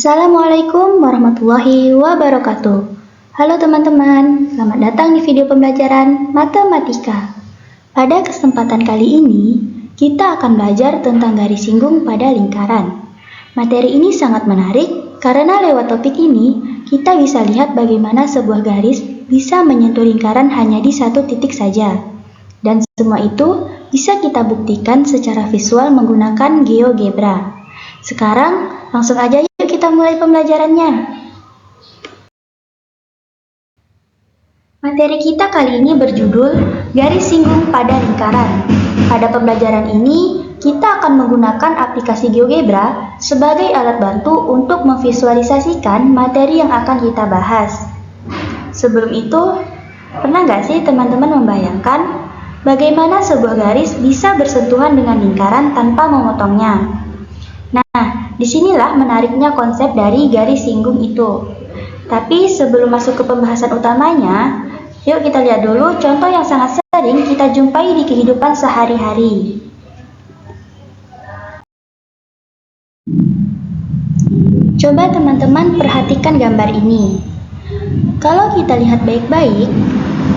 Assalamualaikum warahmatullahi wabarakatuh. Halo teman-teman, selamat datang di video pembelajaran matematika. Pada kesempatan kali ini, kita akan belajar tentang garis singgung pada lingkaran. Materi ini sangat menarik karena lewat topik ini, kita bisa lihat bagaimana sebuah garis bisa menyentuh lingkaran hanya di satu titik saja. Dan semua itu bisa kita buktikan secara visual menggunakan GeoGebra. Sekarang, langsung aja yuk kita mulai pembelajarannya. Materi kita kali ini berjudul Garis Singgung pada Lingkaran. Pada pembelajaran ini, kita akan menggunakan aplikasi GeoGebra sebagai alat bantu untuk memvisualisasikan materi yang akan kita bahas. Sebelum itu, pernah nggak sih teman-teman membayangkan bagaimana sebuah garis bisa bersentuhan dengan lingkaran tanpa memotongnya? Nah, disinilah menariknya konsep dari garis singgung itu. Tapi sebelum masuk ke pembahasan utamanya, yuk kita lihat dulu contoh yang sangat sering kita jumpai di kehidupan sehari-hari. Coba teman-teman perhatikan gambar ini. Kalau kita lihat baik-baik,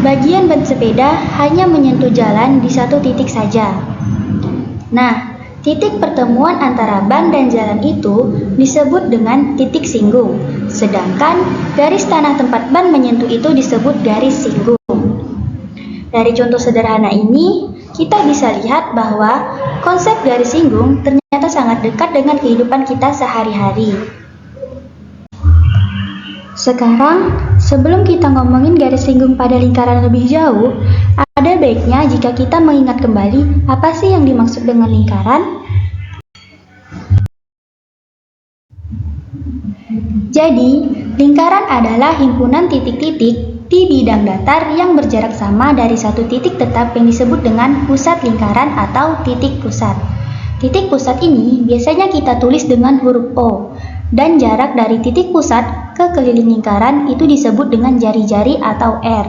bagian ban sepeda hanya menyentuh jalan di satu titik saja. Nah, titik pertemuan antara ban dan jalan itu disebut dengan titik singgung, sedangkan garis tanah tempat ban menyentuh itu disebut garis singgung. Dari contoh sederhana ini, kita bisa lihat bahwa konsep garis singgung ternyata sangat dekat dengan kehidupan kita sehari-hari. Sekarang, sebelum kita ngomongin garis singgung pada lingkaran lebih jauh, ada baiknya jika kita mengingat kembali apa sih yang dimaksud dengan lingkaran. Jadi, lingkaran adalah himpunan titik-titik di bidang datar yang berjarak sama dari satu titik tetap yang disebut dengan pusat lingkaran atau titik pusat. Titik pusat ini biasanya kita tulis dengan huruf O, dan jarak dari titik pusat ke keliling lingkaran itu disebut dengan jari-jari atau R.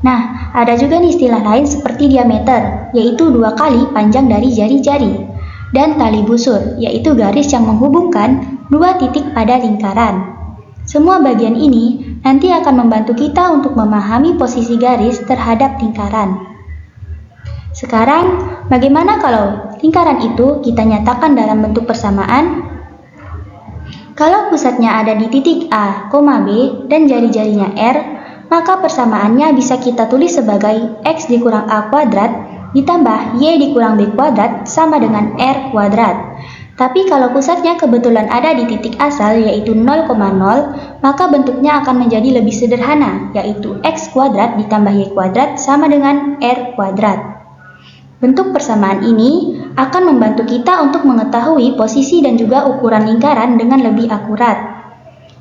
Nah, ada juga nih istilah lain seperti diameter, yaitu 2 kali panjang dari jari-jari, dan tali busur, yaitu garis yang menghubungkan dua titik pada lingkaran. Semua bagian ini nanti akan membantu kita untuk memahami posisi garis terhadap lingkaran. Sekarang, bagaimana kalau lingkaran itu kita nyatakan dalam bentuk persamaan? Kalau pusatnya ada di titik A, B, dan jari-jarinya R, maka persamaannya bisa kita tulis sebagai X dikurang A kuadrat ditambah Y dikurang B kuadrat sama dengan R kuadrat. Tapi kalau pusatnya kebetulan ada di titik asal yaitu 0,0, maka bentuknya akan menjadi lebih sederhana, yaitu X kuadrat ditambah Y kuadrat sama dengan R kuadrat. Bentuk persamaan ini akan membantu kita untuk mengetahui posisi dan juga ukuran lingkaran dengan lebih akurat.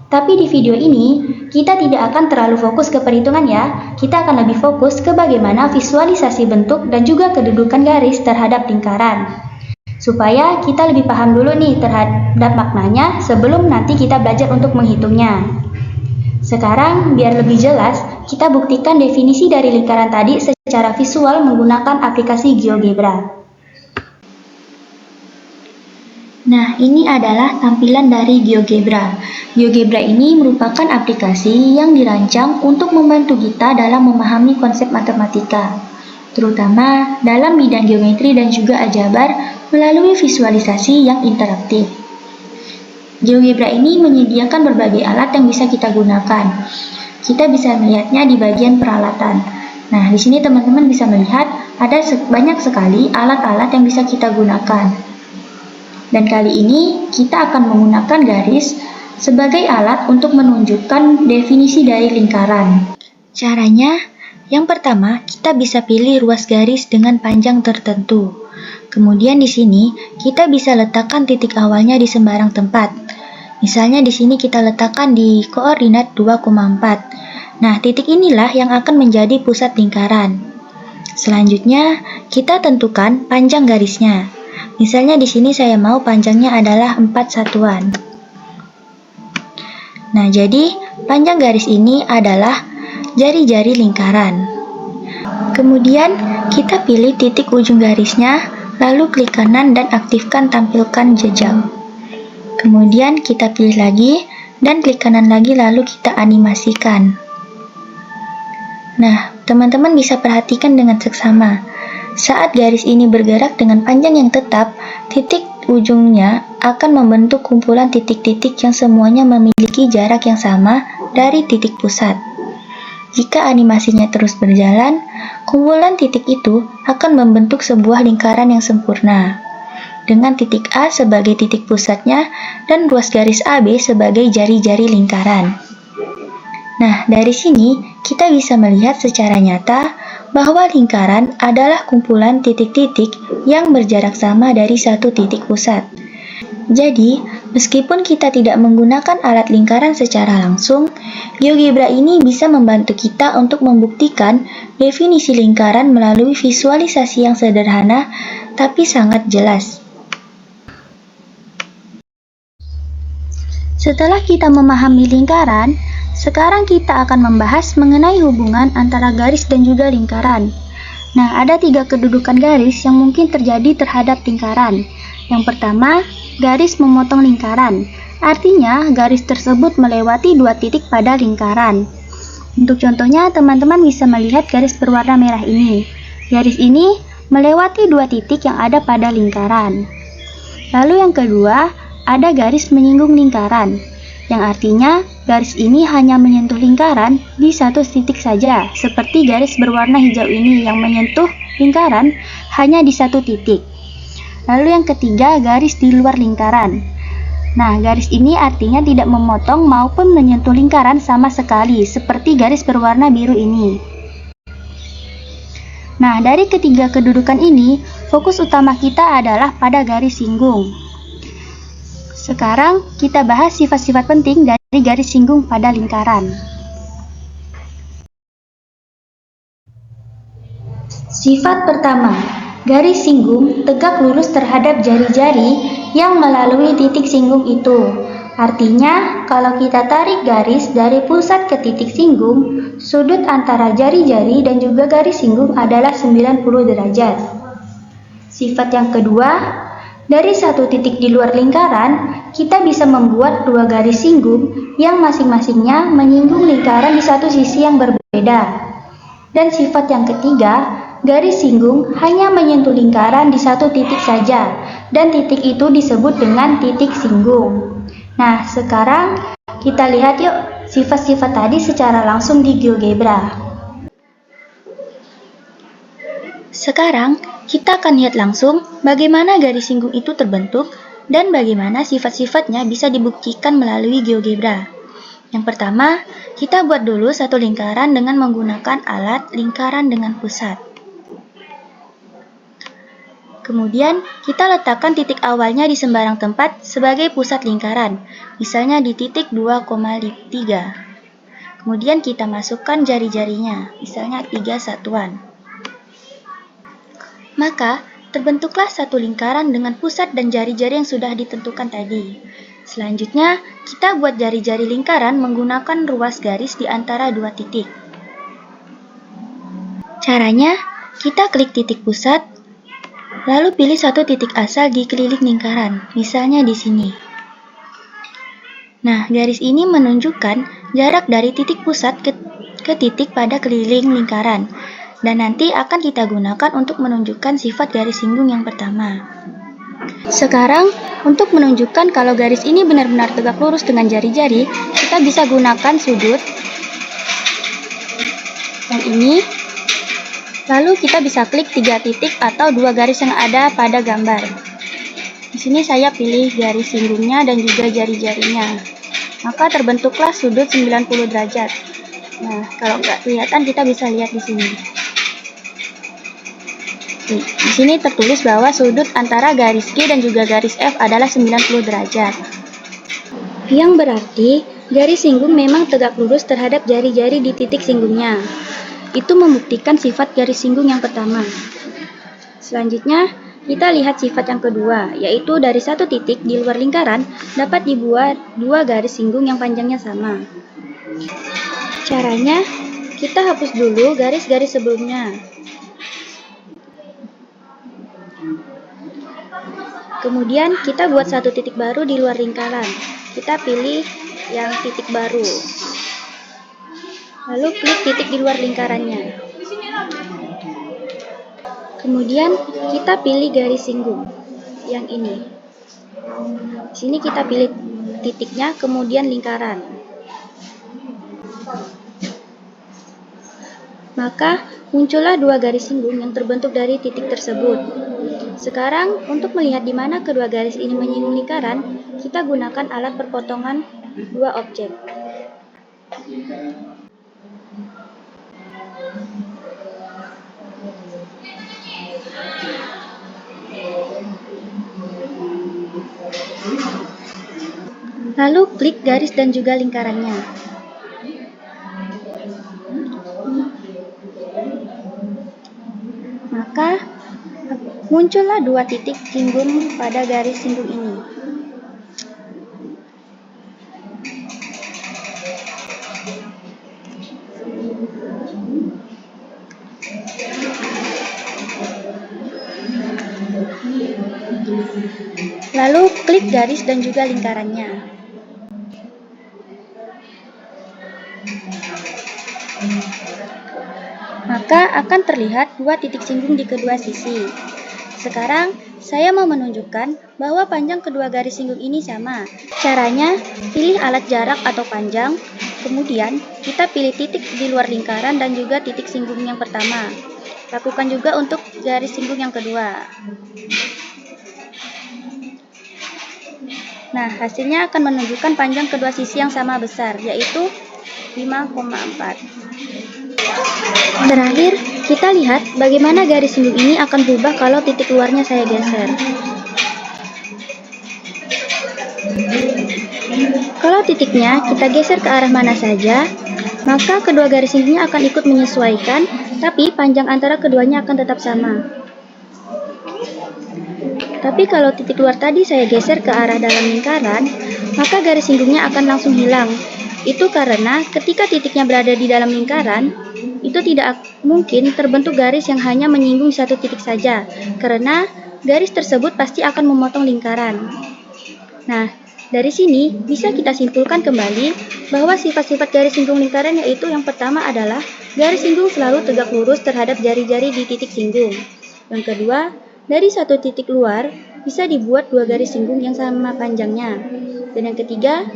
Tapi di video ini, kita tidak akan terlalu fokus ke perhitungan ya, kita akan lebih fokus ke bagaimana visualisasi bentuk dan juga kedudukan garis terhadap lingkaran. Supaya kita lebih paham dulu nih terhadap maknanya sebelum nanti kita belajar untuk menghitungnya. Sekarang, biar lebih jelas, kita buktikan definisi dari lingkaran tadi secara visual menggunakan aplikasi GeoGebra. Nah, ini adalah tampilan dari GeoGebra. GeoGebra ini merupakan aplikasi yang dirancang untuk membantu kita dalam memahami konsep matematika, terutama dalam bidang geometri dan juga aljabar melalui visualisasi yang interaktif. GeoGebra ini menyediakan berbagai alat yang bisa kita gunakan. Kita bisa melihatnya di bagian peralatan. Nah, di sini teman-teman bisa melihat ada banyak sekali alat-alat yang bisa kita gunakan. Dan kali ini kita akan menggunakan garis sebagai alat untuk menunjukkan definisi dari lingkaran. Caranya, yang pertama kita bisa pilih ruas garis dengan panjang tertentu. Kemudian di sini kita bisa letakkan titik awalnya di sembarang tempat. Misalnya di sini kita letakkan di koordinat 2,4. Nah, titik inilah yang akan menjadi pusat lingkaran. Selanjutnya, kita tentukan panjang garisnya. Misalnya di sini saya mau panjangnya adalah 4 satuan. Nah, jadi panjang garis ini adalah jari-jari lingkaran. Kemudian, kita pilih titik ujung garisnya, lalu klik kanan dan aktifkan tampilkan jejak. Kemudian kita pilih lagi dan klik kanan lagi lalu kita animasikan. Nah, teman-teman bisa perhatikan dengan seksama. Saat garis ini bergerak dengan panjang yang tetap, titik ujungnya akan membentuk kumpulan titik-titik yang semuanya memiliki jarak yang sama dari titik pusat. Jika animasinya terus berjalan, kumpulan titik itu akan membentuk sebuah lingkaran yang sempurna, dengan titik A sebagai titik pusatnya dan ruas garis AB sebagai jari-jari lingkaran. Nah, dari sini kita bisa melihat secara nyata bahwa lingkaran adalah kumpulan titik-titik yang berjarak sama dari satu titik pusat. Jadi, meskipun kita tidak menggunakan alat lingkaran secara langsung, GeoGebra ini bisa membantu kita untuk membuktikan definisi lingkaran melalui visualisasi yang sederhana tapi sangat jelas. Setelah kita memahami lingkaran, sekarang kita akan membahas mengenai hubungan antara garis dan juga lingkaran. Nah, ada 3 kedudukan garis yang mungkin terjadi terhadap lingkaran. Yang pertama, garis memotong lingkaran. Artinya, garis tersebut melewati 2 titik pada lingkaran. Untuk contohnya, teman-teman bisa melihat garis berwarna merah ini. Garis ini melewati 2 titik yang ada pada lingkaran. Lalu yang kedua, ada garis menyinggung lingkaran, yang artinya garis ini hanya menyentuh lingkaran di satu titik saja, seperti garis berwarna hijau ini yang menyentuh lingkaran hanya di satu titik. Lalu yang ketiga, garis di luar lingkaran. Nah, garis ini artinya tidak memotong maupun menyentuh lingkaran sama sekali, seperti garis berwarna biru ini. Nah, dari ketiga kedudukan ini, fokus utama kita adalah pada garis singgung. Sekarang kita bahas sifat-sifat penting dari garis singgung pada lingkaran. Sifat pertama, garis singgung tegak lurus terhadap jari-jari yang melalui titik singgung itu. Artinya, kalau kita tarik garis dari pusat ke titik singgung, sudut antara jari-jari dan juga garis singgung adalah 90 derajat. Sifat yang kedua, dari satu titik di luar lingkaran, kita bisa membuat 2 garis singgung yang masing-masingnya menyinggung lingkaran di satu sisi yang berbeda. Dan sifat yang ketiga, garis singgung hanya menyentuh lingkaran di satu titik saja, dan titik itu disebut dengan titik singgung. Nah, sekarang kita lihat yuk sifat-sifat tadi secara langsung di GeoGebra. Sekarang, kita akan lihat langsung bagaimana garis singgung itu terbentuk dan bagaimana sifat-sifatnya bisa dibuktikan melalui GeoGebra. Yang pertama, kita buat dulu satu lingkaran dengan menggunakan alat lingkaran dengan pusat. Kemudian, kita letakkan titik awalnya di sembarang tempat sebagai pusat lingkaran, misalnya di titik 2,3. Kemudian kita masukkan jari-jarinya, misalnya 3 satuan. Maka, terbentuklah satu lingkaran dengan pusat dan jari-jari yang sudah ditentukan tadi. Selanjutnya, kita buat jari-jari lingkaran menggunakan ruas garis di antara 2 titik. Caranya, kita klik titik pusat, lalu pilih satu titik asal di keliling lingkaran, misalnya di sini. Nah, garis ini menunjukkan jarak dari titik pusat ke titik pada keliling lingkaran. Dan nanti akan kita gunakan untuk menunjukkan sifat garis singgung yang pertama. Sekarang, untuk menunjukkan kalau garis ini benar-benar tegak lurus dengan jari-jari, kita bisa gunakan sudut yang ini, lalu kita bisa klik 3 titik atau 2 garis yang ada pada gambar. Di sini saya pilih garis singgungnya dan juga jari-jarinya. Maka terbentuklah sudut 90 derajat. Nah, kalau nggak kelihatan kita bisa lihat di sini. Di sini tertulis bahwa sudut antara garis G dan juga garis F adalah 90 derajat. Yang berarti, garis singgung memang tegak lurus terhadap jari-jari di titik singgungnya. Itu membuktikan sifat garis singgung yang pertama. Selanjutnya, kita lihat sifat yang kedua, yaitu dari satu titik di luar lingkaran dapat dibuat 2 garis singgung yang panjangnya sama. Caranya, kita hapus dulu garis-garis sebelumnya. Kemudian kita buat satu titik baru di luar lingkaran. Kita pilih yang titik baru. Lalu klik titik di luar lingkarannya. Kemudian kita pilih garis singgung yang ini. Di sini kita pilih titiknya, kemudian lingkaran. Maka muncullah dua garis singgung yang terbentuk dari titik tersebut. Sekarang untuk melihat di mana kedua garis ini menyinggung lingkaran, kita gunakan alat perpotongan dua objek. Lalu klik garis dan juga lingkarannya. Maka muncullah dua titik singgung pada garis singgung ini. Lalu klik garis dan juga lingkarannya. Maka akan terlihat dua titik singgung di kedua sisi. Sekarang, saya mau menunjukkan bahwa panjang kedua garis singgung ini sama. Caranya, pilih alat jarak atau panjang, kemudian kita pilih titik di luar lingkaran dan juga titik singgung yang pertama. Lakukan juga untuk garis singgung yang kedua. Nah, hasilnya akan menunjukkan panjang kedua sisi yang sama besar, yaitu 5,4. Terakhir, kita lihat bagaimana garis singgung ini akan berubah kalau titik luarnya saya geser. Kalau titiknya kita geser ke arah mana saja, maka kedua garis singgungnya akan ikut menyesuaikan, tapi panjang antara keduanya akan tetap sama. Tapi kalau titik luar tadi saya geser ke arah dalam lingkaran, maka garis singgungnya akan langsung hilang. Itu karena ketika titiknya berada di dalam lingkaran, itu tidak mungkin terbentuk garis yang hanya menyinggung satu titik saja, karena garis tersebut pasti akan memotong lingkaran. Nah, dari sini bisa kita simpulkan kembali bahwa sifat-sifat garis singgung lingkaran yaitu yang pertama adalah garis singgung selalu tegak lurus terhadap jari-jari di titik singgung. Yang kedua, dari satu titik luar bisa dibuat dua garis singgung yang sama panjangnya. Dan yang ketiga,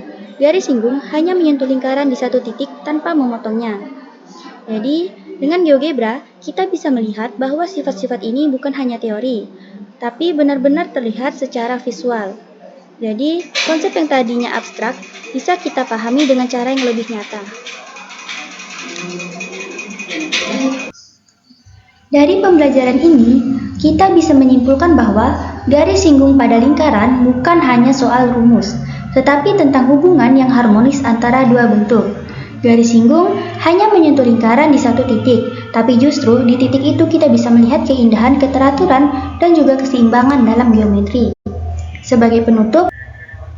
garis singgung hanya menyentuh lingkaran di satu titik tanpa memotongnya. Jadi, dengan GeoGebra, kita bisa melihat bahwa sifat-sifat ini bukan hanya teori, tapi benar-benar terlihat secara visual. Jadi, konsep yang tadinya abstrak bisa kita pahami dengan cara yang lebih nyata. Dari pembelajaran ini, kita bisa menyimpulkan bahwa garis singgung pada lingkaran bukan hanya soal rumus, tetapi tentang hubungan yang harmonis antara dua bentuk. Garis singgung hanya menyentuh lingkaran di satu titik, tapi justru di titik itu kita bisa melihat keindahan, keteraturan, dan juga keseimbangan dalam geometri. Sebagai penutup,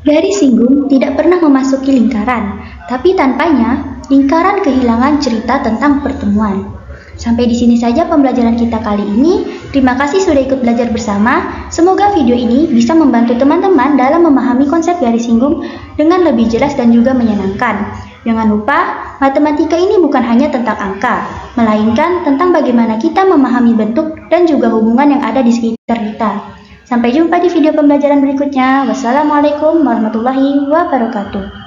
garis singgung tidak pernah memasuki lingkaran, tapi tanpanya lingkaran kehilangan cerita tentang pertemuan. Sampai di sini saja pembelajaran kita kali ini. Terima kasih sudah ikut belajar bersama. Semoga video ini bisa membantu teman-teman dalam memahami konsep garis singgung dengan lebih jelas dan juga menyenangkan. Jangan lupa, matematika ini bukan hanya tentang angka, melainkan tentang bagaimana kita memahami bentuk dan juga hubungan yang ada di sekitar kita. Sampai jumpa di video pembelajaran berikutnya. Wassalamualaikum warahmatullahi wabarakatuh.